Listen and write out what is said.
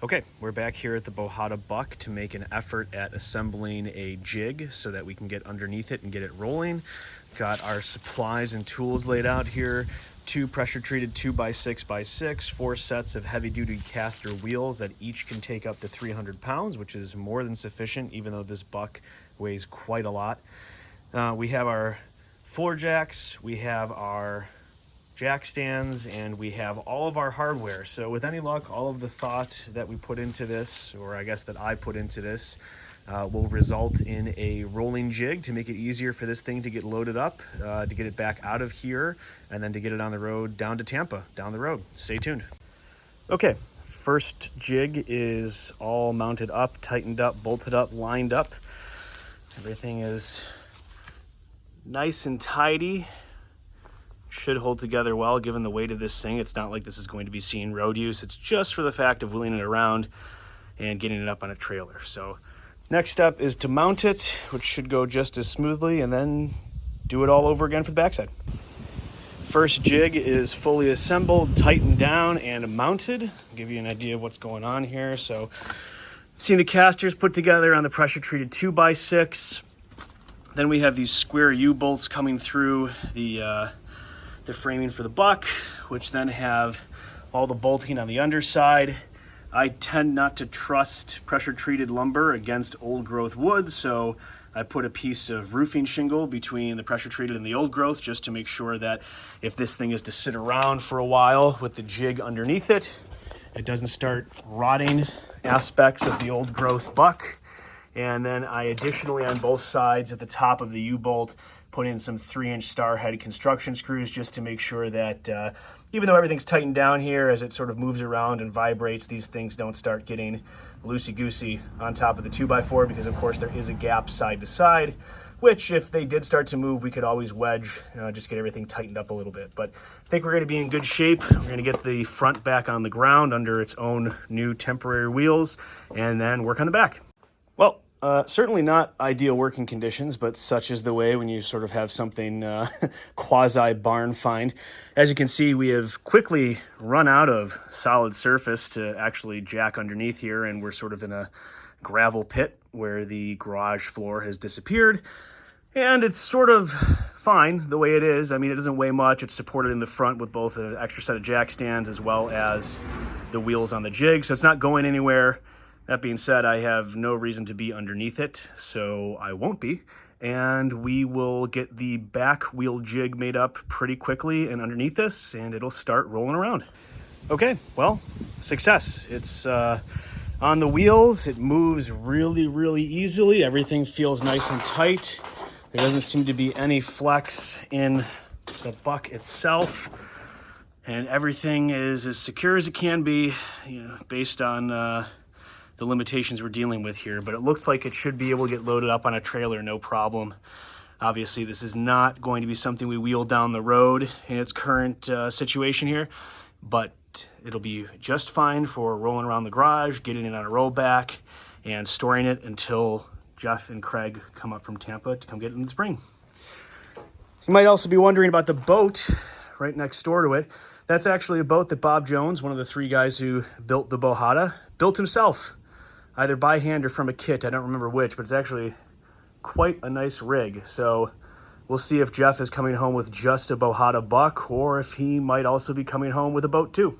Okay, we're back here at the Bohada Buck to make an effort at assembling a jig so that we can get underneath it and get it rolling. Got our supplies and tools laid out here. 2 pressure treated 2x6x6, 4 sets of heavy duty caster wheels that each can take up to 300 pounds, which is more than sufficient, even though this buck weighs quite a lot. We have our floor jacks, we have our jack stands, and we have all of our hardware. So with any luck, all of the thought that we put into this, or I guess that I put into this, will result in a rolling jig to make it easier for this thing to get loaded up, to get it back out of here, and then to get it on the road down to Tampa, down the road. Stay tuned. Okay, first jig is all mounted up, tightened up, bolted up, lined up. Everything is nice and tidy. Should hold together well given the weight of this thing. It's not like this is going to be seen road use. It's just for the fact of wheeling it around and getting it up on a trailer. So next step is to mount it, which should go just as smoothly, and then do it all over again for the backside. First jig is fully assembled, tightened down, and mounted. I'll give you an idea of what's going on here. So seeing the casters put together on the pressure treated 2x6. Then we have these square U-bolts coming through the framing for the buck, which then have all the bolting on the underside. I tend not to trust pressure treated lumber against old growth wood, so I put a piece of roofing shingle between the pressure treated and the old growth just to make sure that if this thing is to sit around for a while with the jig underneath it, it doesn't start rotting aspects of the old growth buck. And then I additionally, on both sides at the top of the U-bolt, put in some 3-inch star head construction screws just to make sure that even though everything's tightened down here, as it sort of moves around and vibrates, these things don't start getting loosey-goosey on top of the 2x4, because of course there is a gap side to side, which if they did start to move, we could always wedge, just get everything tightened up a little bit. But I think we're gonna be in good shape. We're gonna get the front back on the ground under its own new temporary wheels, and then work on the back. Well, certainly not ideal working conditions, but such is the way when you sort of have something quasi barn find. As you can see, we have quickly run out of solid surface to actually jack underneath here, and we're sort of in a gravel pit where the garage floor has disappeared. And it's sort of fine the way it is. I mean, it doesn't weigh much. It's supported in the front with both an extra set of jack stands as well as the wheels on the jig, so it's not going anywhere. That being said, I have no reason to be underneath it, so I won't be. And we will get the back wheel jig made up pretty quickly and underneath this, and it'll start rolling around. Okay, well, success. It's on the wheels. It moves really, really easily. Everything feels nice and tight. There doesn't seem to be any flex in the buck itself. And everything is as secure as it can be, based on the limitations we're dealing with here, but it looks like it should be able to get loaded up on a trailer, no problem. Obviously, this is not going to be something we wheel down the road in its current situation here, but it'll be just fine for rolling around the garage, getting it on a rollback, and storing it until Jeff and Craig come up from Tampa to come get it in the spring. You might also be wondering about the boat right next door to it. That's actually a boat that Bob Jones, one of the 3 guys who built the Bohada, built himself, either by hand or from a kit. I don't remember which, but it's actually quite a nice rig. So we'll see if Jeff is coming home with just a Bohada Buck, or if he might also be coming home with a boat too.